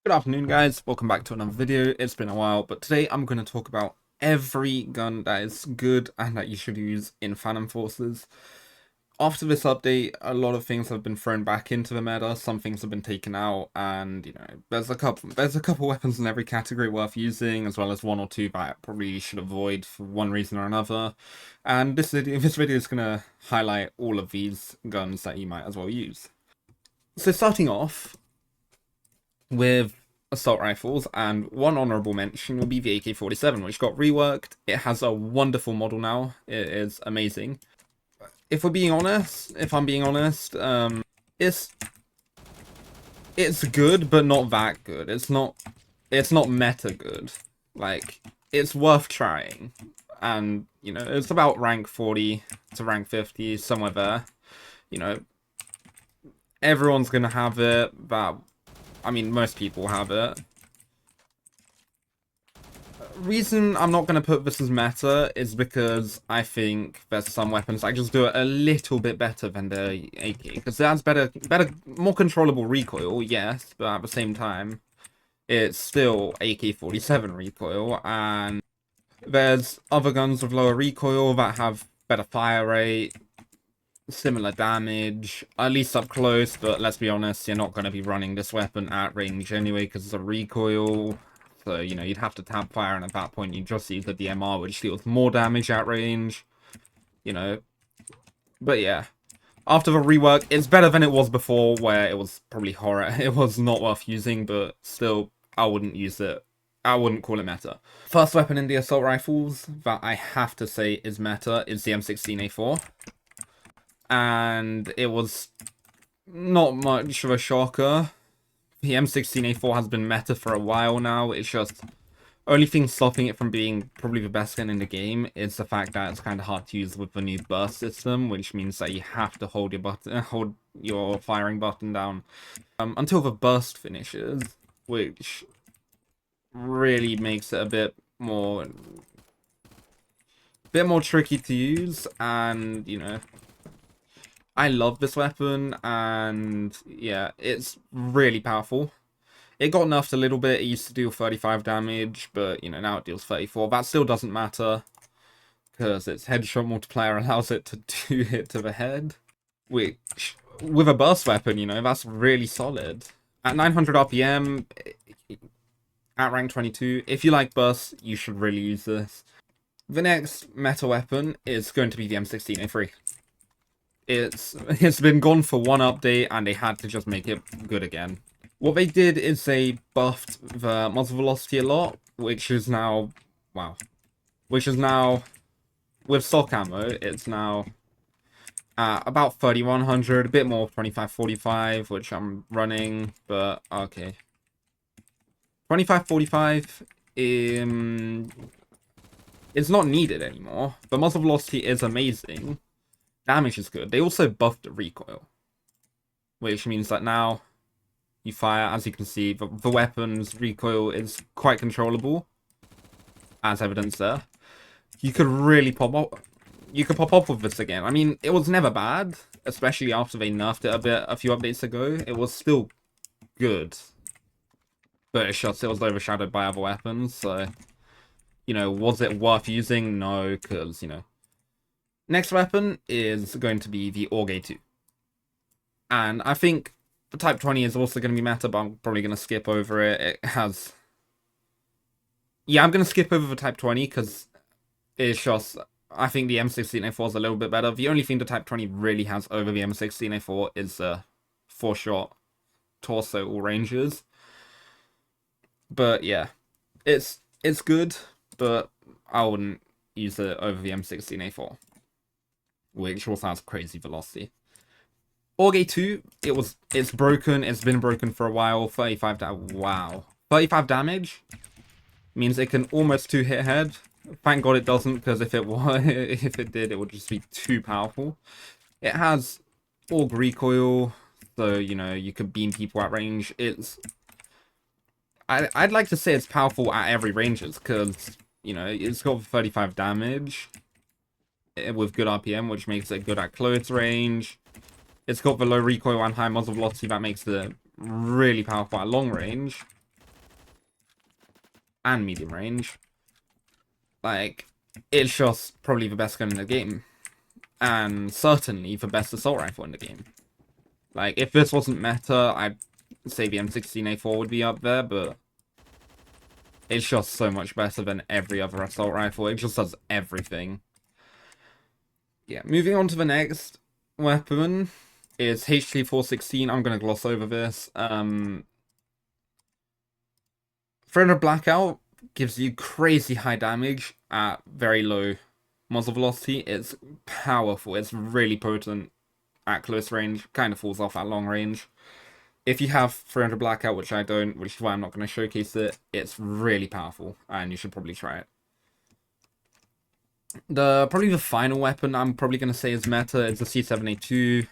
Good afternoon, guys. Welcome back to another video. It's been a while, but today I'm going to talk about every gun that is good and that you should use in Phantom Forces. After this update, a lot of things have been thrown back into the meta, some things have been taken out, and there's a couple weapons in every category worth using, as well as one or two that probably you should avoid for one reason or another. And this video is going to highlight all of these guns that you might as well use. So starting off with assault rifles, and one honorable mention will be the AK-47, which got reworked. It has a wonderful model now. It is amazing. If I'm being honest, it's good, but not that good. It's not meta good. Like, it's worth trying, and it's about rank 40 to rank 50, somewhere there. Everyone's gonna have it, but I mean, most people have it. Reason I'm not going to put this as meta is because I think there's some weapons that just do it a little bit better than the AK. Because it has better, more controllable recoil, yes, but at the same time, it's still AK-47 recoil, and there's other guns with lower recoil that have better fire rate, similar damage, at least up close, but let's be honest, you're not going to be running this weapon at range anyway because it's a recoil. So, you'd have to tab fire, and at that point, you just use the DMR, which deals more damage at range. But yeah. After the rework, it's better than it was before, where it was probably horror. It was not worth using, but still, I wouldn't use it. I wouldn't call it meta. First weapon in the assault rifles that I have to say is meta is the M16A4. And it was not much of a shocker. The M16A4 has been meta for a while now. It's just only thing stopping it from being probably the best gun in the game is the fact that it's kind of hard to use with the new burst system, which means that you have to hold your firing button down until the burst finishes, which really makes it a bit more tricky to use. And I love this weapon, and yeah, it's really powerful. It got nerfed a little bit. It used to deal 35 damage, but now it deals 34. That still doesn't matter, because its headshot multiplier allows it to do hit to the head, which, with a burst weapon, that's really solid. At 900 RPM, at rank 22, if you like bursts, you should really use this. The next meta weapon is going to be the M16A3. It's been gone for one update, and they had to just make it good again. What they did is they buffed the muzzle velocity a lot, which is now, with stock ammo, it's now about 3100, a bit more 2545, which I'm running, but okay. 2545 is not needed anymore. The muzzle velocity is amazing. Damage is good. They also buffed the recoil, which means that now you fire, as you can see, the weapon's recoil is quite controllable, as evidence there. You could really pop up. You could pop off with this again. I mean, it was never bad, especially after they nerfed it a few updates ago. It was still good, but it was overshadowed by other weapons. So, was it worth using? No, because next weapon is going to be the AUG A2. And I think the Type 20 is also going to be meta, but I'm probably going to skip over it. It has... Yeah, I'm going to skip over the Type 20, because it's just... I think the M16A4 is a little bit better. The only thing the Type 20 really has over the M16A4 is 4-shot torso all ranges. But yeah, it's good, but I wouldn't use it over the M16A4. Which also has crazy velocity. AUG A2, it's broken. It's been broken for a while. 35 damage means it can almost 2-hit head. Thank God it doesn't, because if it did, it would just be too powerful. It has AUG recoil, so you could beam people at range. I'd like to say it's powerful at every ranges, because it's got 35 damage with good RPM, which makes it good at close range. It's got the low recoil and high muzzle velocity that makes it really powerful at long range. and medium range. Like, it's just probably the best gun in the game. And certainly the best assault rifle in the game. Like, if this wasn't meta, I'd say the M16A4 would be up there, but it's just so much better than every other assault rifle. It just does everything. Yeah, moving on to the next weapon is HT416. I'm going to gloss over this. Threaded Blackout gives you crazy high damage at very low muzzle velocity. It's powerful. It's really potent at close range. Kind of falls off at long range. If you have 300 Blackout, which I don't, which is why I'm not going to showcase it, it's really powerful, and you should probably try it. Probably the final weapon I'm probably going to say is meta is the C7A2.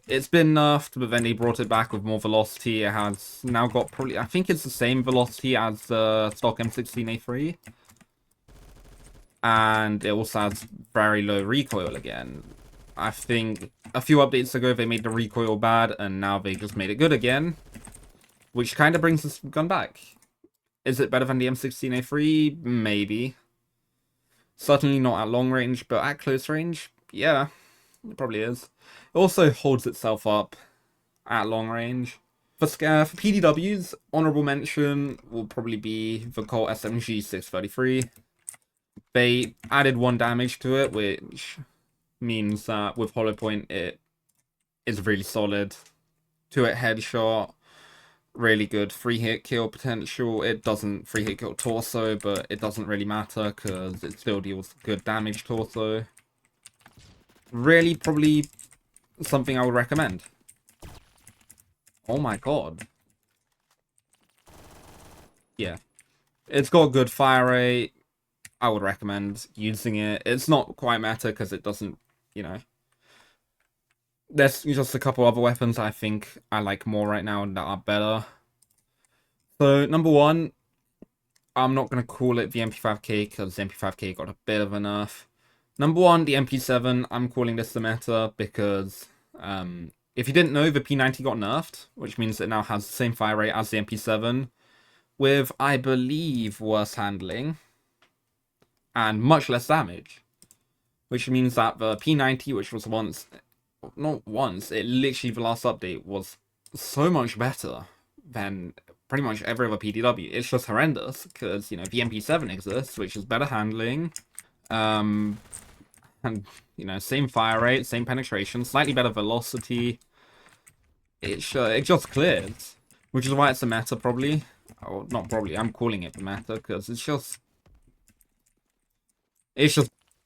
It's been nerfed, but then they brought it back with more velocity. It has now got probably, I think it's the same velocity as the stock M16A3. And it also has very low recoil again. I think a few updates ago they made the recoil bad, and now they just made it good again. Which kind of brings this gun back. Is it better than the M16A3? Maybe. Certainly not at long range, but at close range, yeah, it probably is. It also holds itself up at long range. For PDWs, honorable mention will probably be the Colt SMG 633. They added 1 damage to it, which means that with hollow point it is really solid. 2-hit headshot, really good 3-hit kill potential. It doesn't 3-hit kill torso, but it doesn't really matter because it still deals good damage torso. Really, probably something I would recommend. Oh my god. Yeah. It's got good fire rate. I would recommend using it. It's not quite meta because it doesn't, you know. There's just a couple other weapons I think I like more right now that are better. So, number 1, I'm not going to call it the MP5K because the MP5K got a bit of a nerf. Number 1, the MP7, I'm calling this the meta because if you didn't know, the P90 got nerfed, which means it now has the same fire rate as the MP7 with, I believe, worse handling and much less damage. Which means that the P90, which was once, not once, it literally, the last update was so much better than pretty much every other PDW. It's just horrendous because, you know, the MP7 exists, which is better handling, and, you know, same fire rate, same penetration, slightly better velocity. It just clears, which is why it's a meta probably. Or not probably, I'm calling it the meta because it's just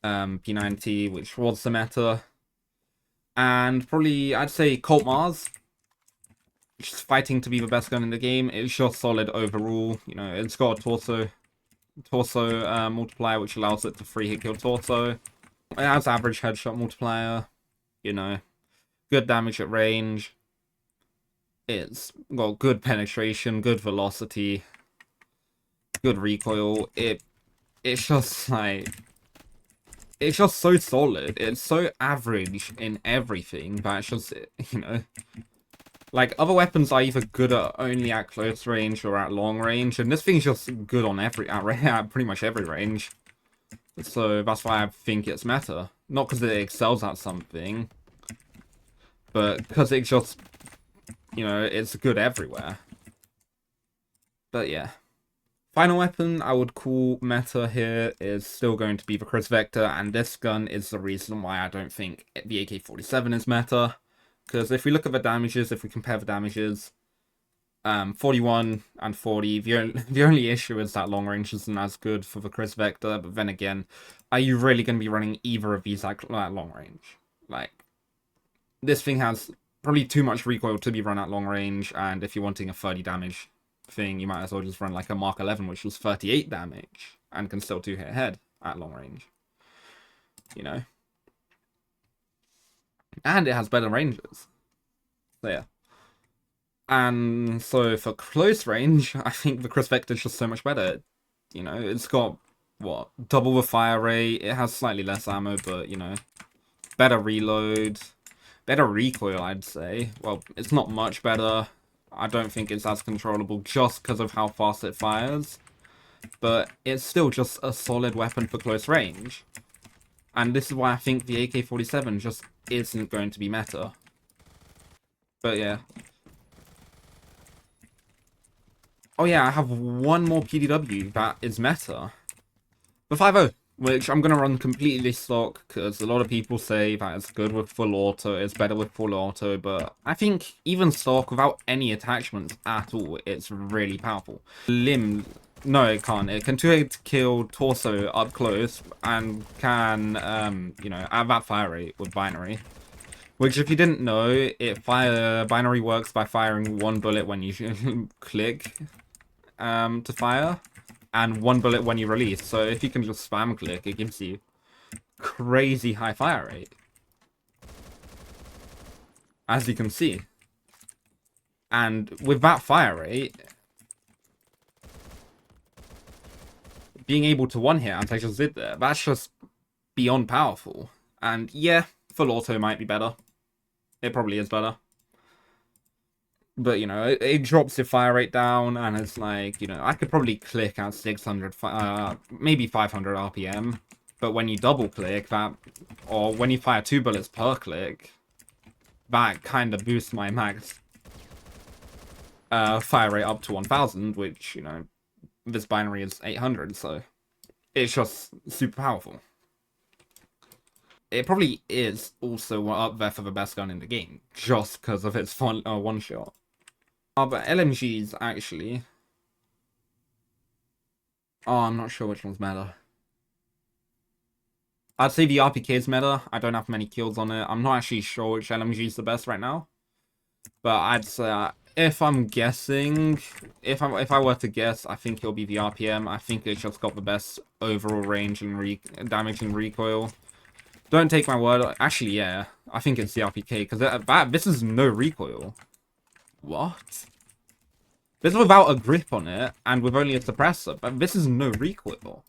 P90, which was the meta. And probably, I'd say Colt Mars, which is fighting to be the best gun in the game. It's just solid overall. You know, it's got a torso multiplier, which allows it to 3-hit kill torso. It has average headshot multiplier. You know, good damage at range. It's got good penetration, good velocity, good recoil. It's just like, it's just so solid. It's so average in everything, but it's just, you know, like other weapons are either good at only at close range or at long range, and this thing's just good on at pretty much every range. So that's why I think it's meta. Not because it excels at something, but because it just, you know, it's good everywhere. But yeah. Final weapon I would call meta here is still going to be the Chris Vector, and this gun is the reason why I don't think the AK-47 is meta. Because if we look at the damages, if we compare the damages, 41 and 40, the only issue is that long range isn't as good for the Chris Vector, but then again, are you really going to be running either of these at long range? Like, this thing has probably too much recoil to be run at long range, and if you're wanting a 30 damage thing, you might as well just run like a Mark 11, which was 38 damage, and can still 2-hit head at long range. You know? And it has better ranges. So yeah. And so for close range, I think the Chris Vector is just so much better. You know, it's got, what, double the fire rate, it has slightly less ammo, but, you know, better reload, better recoil, I'd say. Well, it's not much better. I don't think it's as controllable just because of how fast it fires. but it's still just a solid weapon for close range. And this is why I think the AK-47 just isn't going to be meta. But yeah. Oh yeah, I have one more PDW that is meta. The 5.0, which I'm going to run completely stock, because a lot of people say that it's good with full auto, it's better with full auto, but I think even stock, without any attachments at all, it's really powerful. Limb, no it can't. It can 2-hit kill torso up close, and can, you know, at that fire rate with binary. Which, if you didn't know, binary works by firing one bullet when you click to fire, and one bullet when you release. So if you can just spam click, it gives you crazy high fire rate, as you can see. And with that fire rate, being able to one hit, as I just did there, that's just beyond powerful. And yeah, full auto might be better. It probably is better. But, you know, it drops your fire rate down, and it's like, you know, I could probably click at 600, maybe 500 RPM. But when you double click, that, or when you fire 2 bullets per click, that kind of boosts my max fire rate up to 1000, which, you know, this binary is 800, so it's just super powerful. It probably is also up there for the best gun in the game, just because of its one shot. But LMGs, actually. Oh, I'm not sure which one's meta. I'd say the RPK is meta. I don't have many kills on it. I'm not actually sure which LMG is the best right now. But I'd say, if I'm guessing, if I were to guess, I think it'll be the RPM. I think it's just got the best overall range and damage and recoil. Don't take my word. Actually, yeah. I think it's the RPK, because this is no recoil. What? This is without a grip on it, and with only a suppressor, but this is no recoil.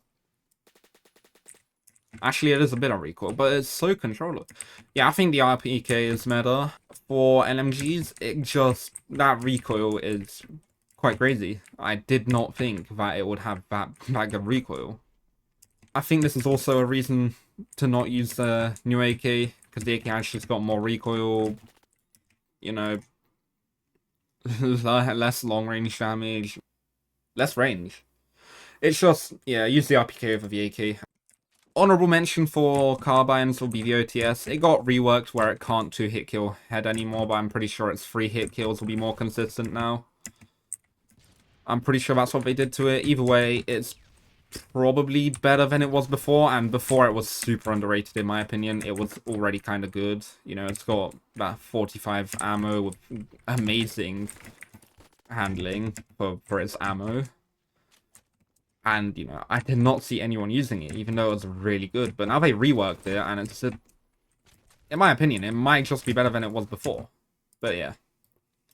Actually, it is a bit of recoil, but it's so controllable. Yeah, I think the RPK is meta. For LMGs, that recoil is quite crazy. I did not think that it would have that good recoil. I think this is also a reason to not use the new AK, because the AK actually's got more recoil, you know, less long range damage, less range. It's just, yeah, use the RPK over the AK. Honorable mention for Carbines will be the OTS. It got reworked where it can't 2-hit kill head anymore, but I'm pretty sure its 3-hit kills will be more consistent now. I'm pretty sure that's what they did to it. Either way, it's probably better than it was before, and before it was super underrated in my opinion. It was already kind of good. You know, it's got that 45 ammo with amazing handling for its ammo. And, you know, I did not see anyone using it, even though it was really good. But now they reworked it, and it's, in my opinion, it might just be better than it was before. But yeah.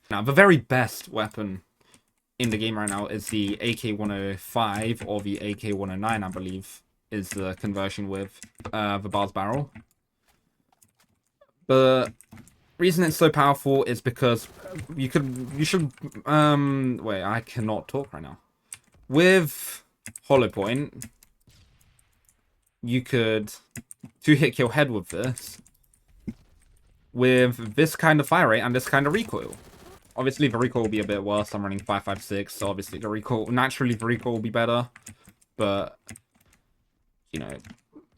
Now, the very best weapon in the game right now is the AK-105, or the AK-109, I believe, is the conversion with the Bars Barrel. The reason it's so powerful is because wait, I cannot talk right now. With Hollow Point, you could 2-hit kill head with this kind of fire rate and this kind of recoil. Obviously, the recoil will be a bit worse. I'm running 5.56, so obviously the recoil will be better. But, you know,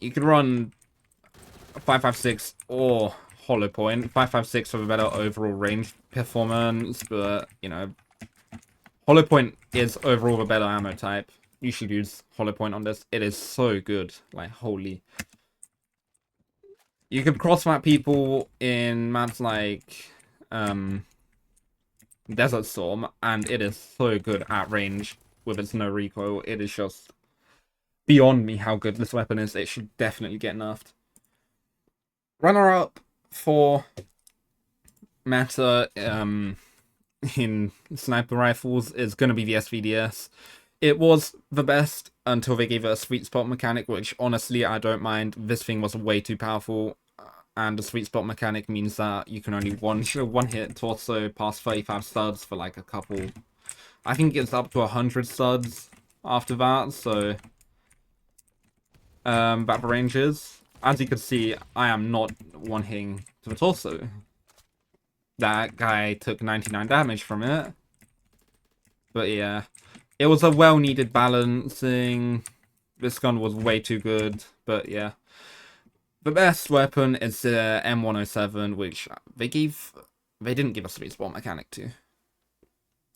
you could run 5.56 or Hollow Point. 5.56 for a better overall range performance, but, you know, Hollow Point is overall the better ammo type. You should use Hollow Point on this. It is so good. Like, holy. You can cross-map people in maps like Desert Storm, and it is so good at range with its no recoil. It is just beyond me how good this weapon is. It should definitely get nerfed. Runner-up for meta in sniper rifles is going to be the SVDS. It was the best until they gave it a sweet spot mechanic, which honestly I don't mind. This thing was way too powerful, and the sweet spot mechanic means that you can only one hit torso past 35 studs for like a couple. I think it's up to 100 studs after that, so that ranges. As you can see, I am not one-hitting to the torso. That guy took 99 damage from it. But yeah, it was a well-needed balancing. This gun was way too good, but yeah. The best weapon is the M107, which they didn't give a sweet spot mechanic to.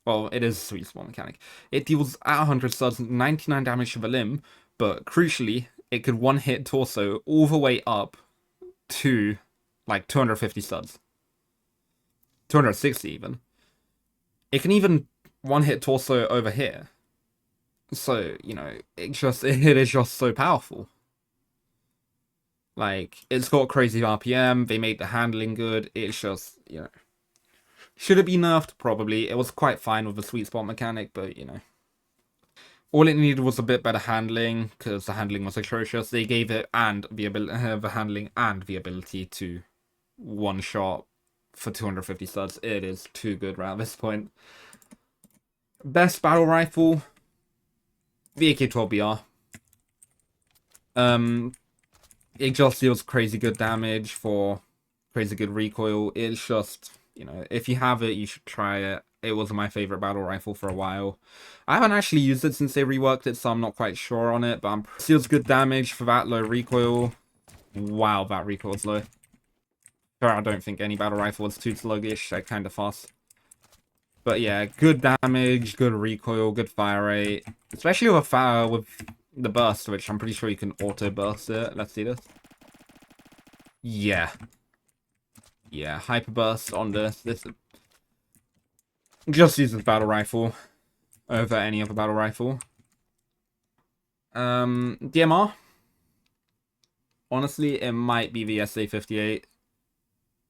Well, it is a sweet spot mechanic. It deals at 100 studs, 99 damage to the limb, but crucially, it could one-hit torso all the way up to like 250 studs. 260 even. It can even one-hit torso over here. So, you know, it is just so powerful. Like, it's got crazy RPM, they made the handling good, it's just, you know. Should it be nerfed? Probably. It was quite fine with the sweet spot mechanic, but, you know. All it needed was a bit better handling, because the handling was atrocious. They gave it and the handling and the ability to one-shot for 250 studs. It is too good right at this point. Best battle rifle, the AK-12BR. It just deals crazy good damage for crazy good recoil. It's just, you know, if you have it, you should try it. It was my favorite battle rifle for a while. I haven't actually used it since they reworked it, so I'm not quite sure on it, but it deals good damage for that low recoil. Wow, that recoil is low. Sure, I don't think any battle rifle is too sluggish. They're kind of fast. But yeah, good damage, good recoil, good fire rate. Especially with the burst, which I'm pretty sure you can auto burst it. Let's see this. Yeah. Yeah, hyper burst on this. This just uses battle rifle over any other battle rifle. DMR. Honestly, it might be the SA-58.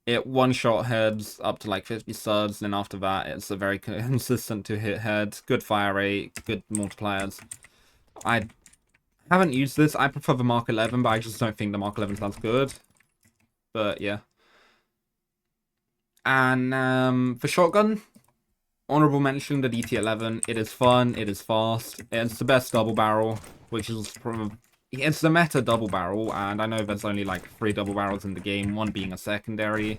It one-shot heads up to like 50 studs, and after that, it's a very consistent to-hit head. Good fire rate, good multipliers. I haven't used this. I prefer the Mark 11, but I just don't think the Mark 11 sounds good. But yeah. And for shotgun, honorable mention the DT11. It is fun, it is fast, it's the best double barrel, which is probably... It's the meta double barrel, and I know there's only like 3 double barrels in the game, one being a secondary.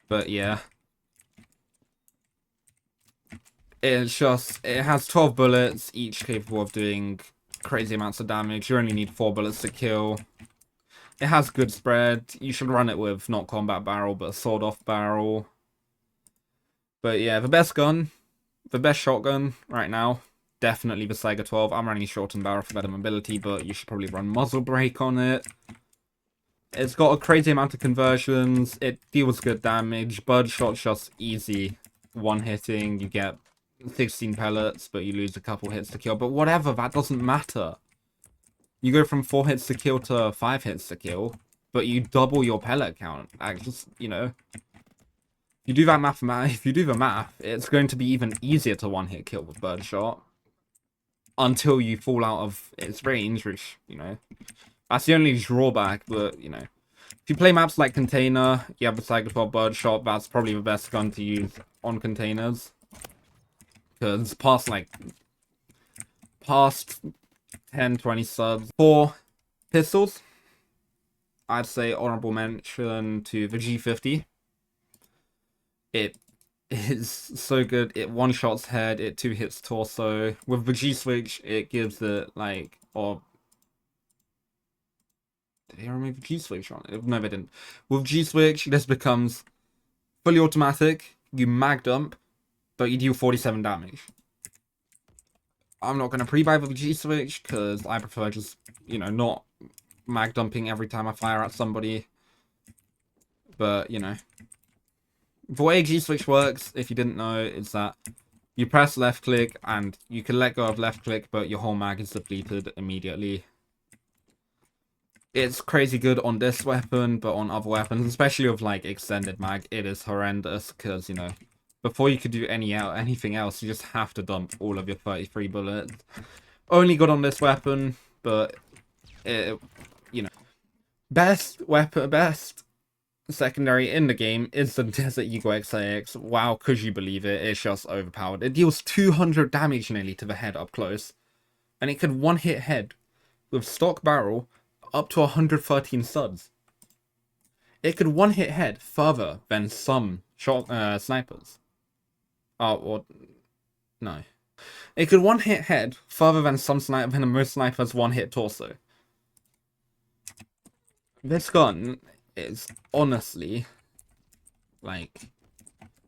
But yeah. It's just, it has 12 bullets, each capable of doing crazy amounts of damage. You only need 4 bullets to kill. It has good spread. You should run it with not combat barrel, but a sword-off barrel. But yeah, the best gun, the best shotgun right now, definitely the Saiga 12. I'm running shortened barrel for better mobility, but you should probably run muzzle brake on it. It's got a crazy amount of conversions. It deals good damage. Birdshot's just easy one-hitting. You get 16 pellets, but you lose a couple hits to kill. But whatever, that doesn't matter. You go from 4 hits to kill to 5 hits to kill, but you double your pellet count. Just, you know, if you do the math, it's going to be even easier to one-hit kill with birdshot until you fall out of its range, which, you know, that's the only drawback. But, you know, if you play maps like Container, you have the Saiga 12 birdshot. That's probably the best gun to use on containers, because past 10-20 subs. For pistols, I'd say honorable mention to the G50. It is so good. It one-shots head, it 2-hits torso. With the G-Switch, it gives it, like, or... Did they remove the G-Switch on it? No, they didn't. With G-Switch, this becomes fully automatic. You mag dump, but you deal 47 damage. I'm not going to pre-buy with the G-Switch, because I prefer just, you know, not mag dumping every time I fire at somebody. But, you know. The way G-Switch works, if you didn't know, is that you press left click and you can let go of left click, but your whole mag is depleted immediately. It's crazy good on this weapon, but on other weapons, especially with like extended mag, it is horrendous, because, you know, before you could do anything else, you just have to dump all of your 33 bullets. Only good on this weapon, but it, you know, best secondary in the game is the Desert Eagle XIX. Wow, could you believe it? It's just overpowered. It deals 200 damage nearly to the head up close. And it could one-hit head with stock barrel up to 113 studs. It could one-hit head further than some snipers. Oh, or... no. It could one-hit head further than most snipers one-hit torso. This gun is honestly, like,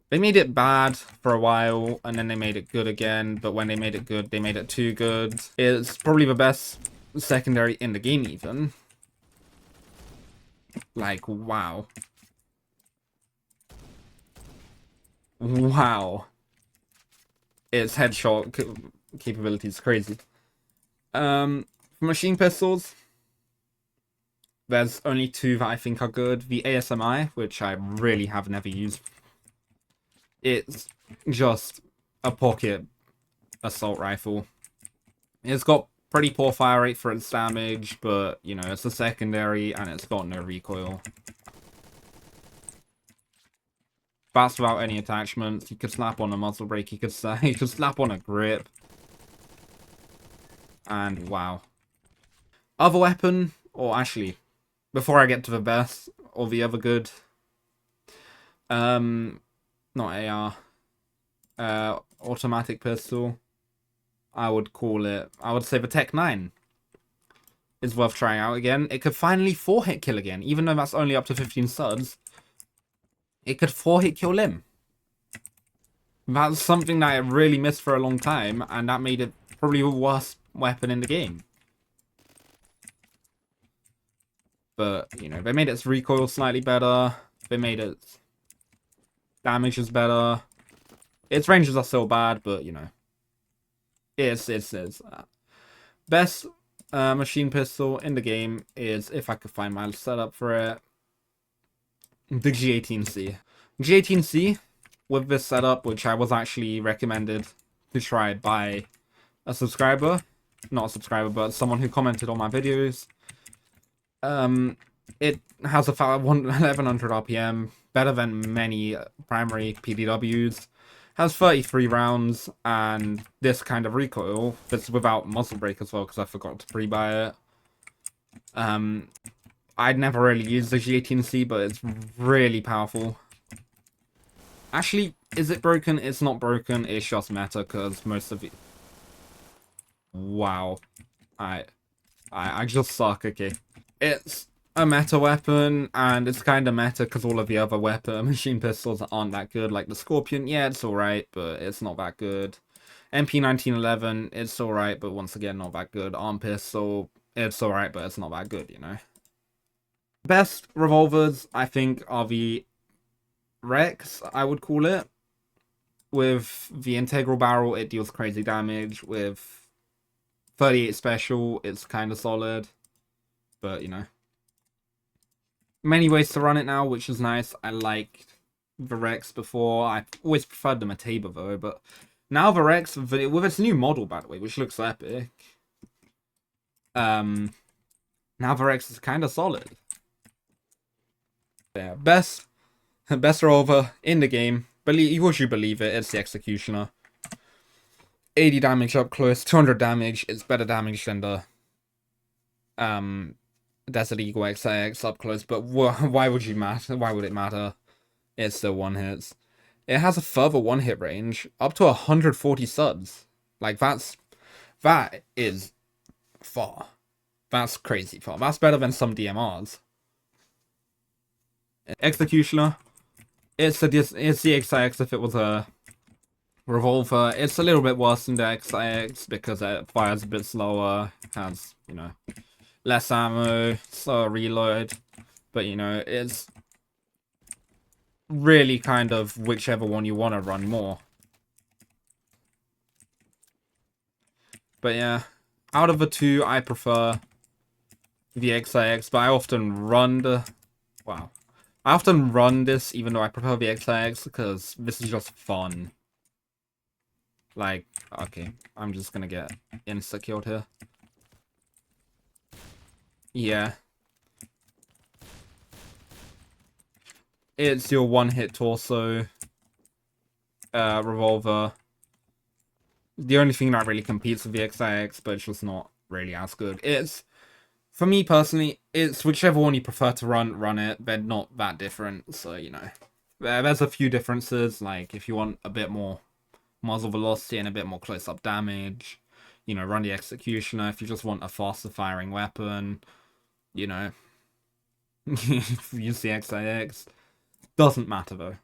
they made it bad for a while, and then they made it good again, but when they made it good, they made it too good. It's probably the best secondary in the game, even. Like, wow. Wow. Its headshot capability is crazy. For machine pistols, there's only two that I think are good. The ASMI, which I really have never used. It's just a pocket assault rifle. It's got pretty poor fire rate for its damage, but, you know, it's a secondary and it's got no recoil. Fast without any attachments. You could slap on a muzzle brake, you could slap on a grip. And wow. Other weapon, or actually, before I get to the best, or the other good, not AR, automatic pistol, I would say the Tech 9 is worth trying out again. It could finally 4-hit kill again, even though that's only up to 15 studs. It could 4-hit kill Limb. That's something that I really missed for a long time, and that made it probably the worst weapon in the game. But, you know, they made its recoil slightly better. They made its damage is better. Its ranges are still bad, but, you know. It's best machine pistol in the game is, if I could find my setup for it, the G18C. G18C, with this setup, which I was actually recommended to try by a subscriber. Not a subscriber, but someone who commented on my videos. It has a 1100 RPM, better than many primary PDWs. Has 33 rounds, and this kind of recoil. This is without muzzle brake as well, because I forgot to pre-buy it. I'd never really used the G18C, but it's really powerful. Actually, is it broken? It's not broken, it's just meta, because most of it... Wow. I just suck, okay. It's a meta weapon, and it's kind of meta because all of the other machine pistols aren't that good. Like the Scorpion, yeah, it's alright, but it's not that good. MP1911, it's alright, but once again, not that good. Arm pistol, it's alright, but it's not that good, you know. Best revolvers, I think, are the Rex, I would call it. With the integral barrel, it deals crazy damage. With 38 special, it's kind of solid. But, you know. Many ways to run it now, which is nice. I liked the Rex before. I always preferred the Mateba, though. But now the Rex, with its new model, by the way, which looks epic. Now the Rex is kind of solid. Yeah, best revolver in the game. Would you believe it? It's the Executioner. 80 damage up close, 200 damage. It's better damage than the Desert Eagle XIX up close. But why would you matter? Why would it matter? It's still one hits. It has a further one hit range up to 140 studs. Like that is far. That's crazy far. That's better than some DMRs. Executioner. It's the XIX if it was a revolver. It's a little bit worse than the XIX because it fires a bit slower, has, you know, less ammo, slower reload. But, you know, it's really kind of whichever one you want to run more. But yeah, out of the two, I prefer the XIX, but I often run the... Wow. I often run this, even though I prefer the XIX, because this is just fun. Like, okay, I'm just gonna get insta-killed here. Yeah. It's your one-hit torso revolver. The only thing that really competes with the XIX, but it's just not really as good. It's, for me personally, it's whichever one you prefer to run it. They're not that different, so, you know. There's a few differences, like if you want a bit more muzzle velocity and a bit more close-up damage, you know, run the Executioner. If you just want a faster firing weapon, you know, use the XIX. Doesn't matter though.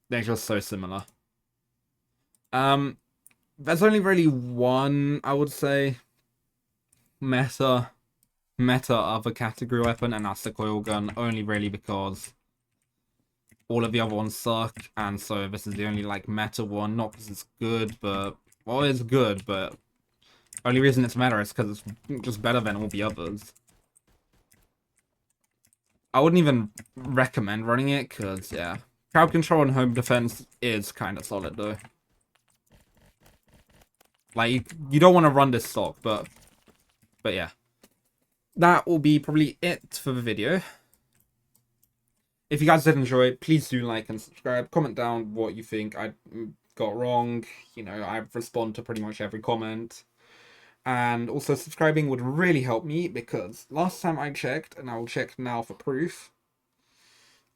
They're just so similar. There's only really one, I would say, meta other category weapon, and that's the coil gun, only really because all of the other ones suck, and so this is the only, like, meta one, not because it's good, but, well, it's good, but only reason it's meta is because it's just better than all the others. I wouldn't even recommend running it, because, yeah, crowd control and home defense is kind of solid, though. Like, you don't want to run this stock, but yeah. That will be probably it for the video. If you guys did enjoy, please do like and subscribe. Comment down what you think I got wrong. You know, I respond to pretty much every comment. And also subscribing would really help me, because last time I checked, and I will check now for proof,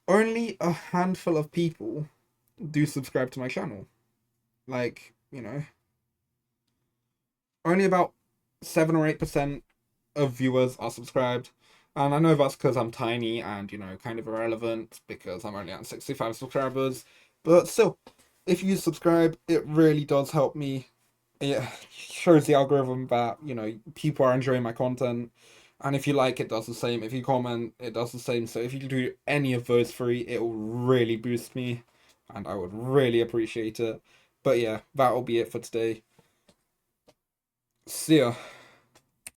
only a handful of people do subscribe to my channel. Like, you know, only about 7 or 8% of viewers are subscribed. And I know that's because I'm tiny and, you know, kind of irrelevant because I'm only at 65 subscribers. But still, if you subscribe, it really does help me. It shows the algorithm that, you know, people are enjoying my content. And if you like, it does the same. If you comment, it does the same. So if you do any of those three, it will really boost me. And I would really appreciate it. But yeah, that will be it for today. See ya.